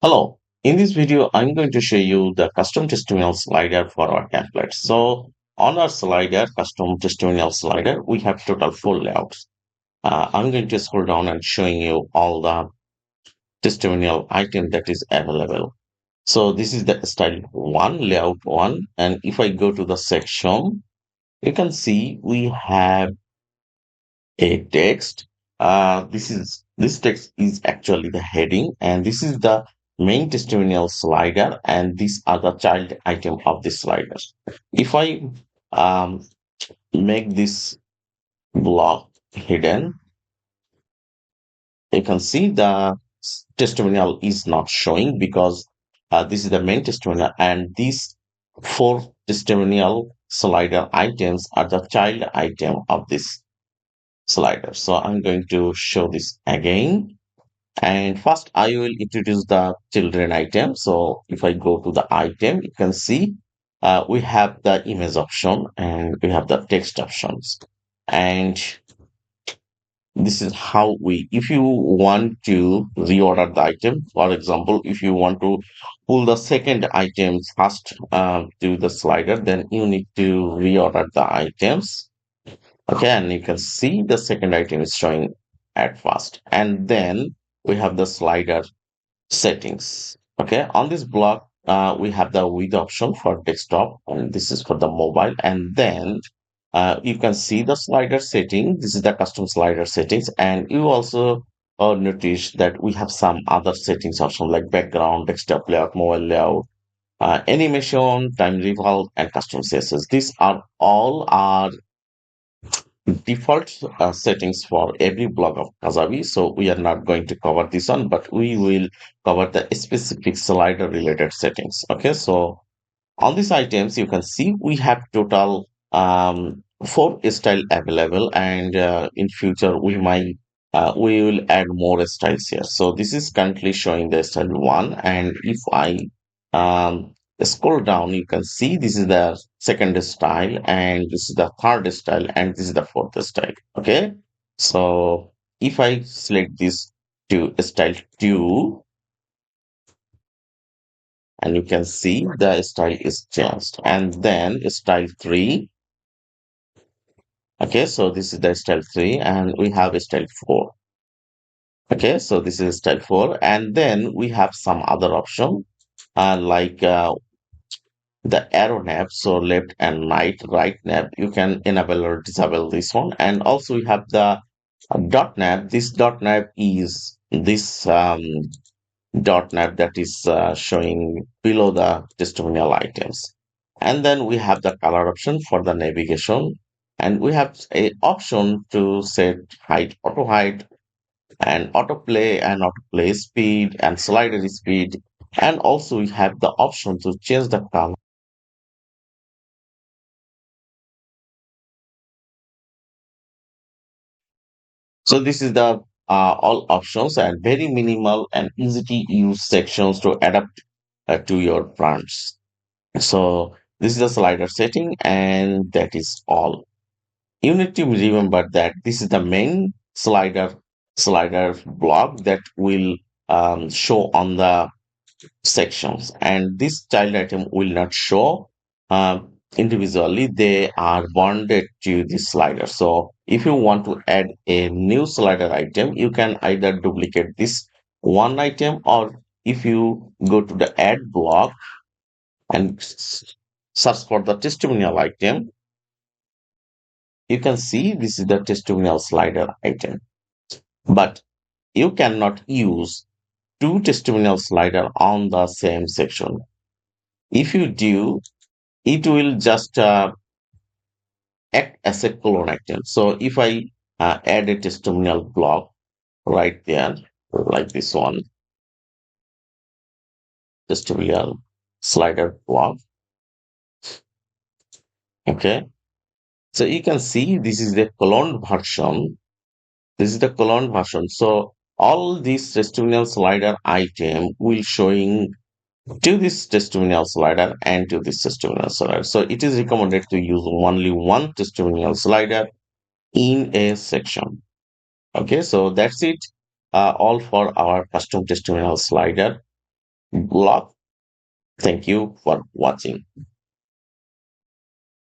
Hello. In this video, I'm going to show you the custom testimonial slider for our template. So on our slider, custom testimonial slider, we have total four layouts. I'm going to scroll down and showing you all the testimonial item that is available. So this is the style one, layout one. And if I go to the section, you can see we have a text. This text is actually the heading, and this is the main testimonial slider, and these are the child item of the sliders. If I um, make this block hidden, you can see the testimonial is not showing because this is the main testimonial, and these four testimonial slider items are the child item of this slider. So I'm going to show this again. And first, I will introduce the children item. So if I go to the item, you can see we have the image option and we have the text options. And this is how if you want to reorder the item, for example, if you want to pull the second item first to the slider, then you need to reorder the items. Okay, and you can see the second item is showing at first. And then we have the slider settings. Okay, on this block, we have the width option for desktop, and this is for the mobile. And then you can see the slider setting. This is the custom slider settings, and you also notice that we have some other settings option like background, desktop layout, mobile layout, animation, time revolve, and custom CSS. These are all are default settings for every block of Kajabi. So we are not going to cover this one, but we will cover the specific slider related settings. Okay, so on these items, you can see we have total four style available, and in future we will add more styles here. So this is currently showing the style one, and if I um, scroll down, you can see this is the second style, and this is the third style, and this is the fourth style. Okay, so if I select this to style two, and you can see the style is changed, and then style three. Okay, so this is the style three, and we have a style four. Okay, so this is style four, and then we have some other option like the arrow nap, so left and right nap. You can enable or disable this one, and also we have the dot nap. This dot nap is this dot nap that is showing below the testimonial items. And then we have the color option for the navigation, and we have a option to set height, auto height, and autoplay speed and slider speed. And also we have the option to change the color. So this is the all options and very minimal and easy to use sections to adapt to your brands. So this is the slider setting, and that is all. You need to remember that this is the main slider block that will show on the sections, and this child item will not show individually. They are bonded to the slider. So if you want to add a new slider item, you can either duplicate this one item, or if you go to the add block and search for the testimonial item, you can see this is the testimonial slider item. But you cannot use two testimonial slider on the same section. If you do, it will just act as a clone item. So if I add a testimonial block right there, like this one, testimonial slider block, okay. So you can see this is the clone version. This is the clone version. So all these testimonial slider item will showing to this testimonial slider and to this testimonial slider. So it is recommended to use only one testimonial slider in a section. Okay, so that's it. All for our custom testimonial slider. Block. Thank you for watching.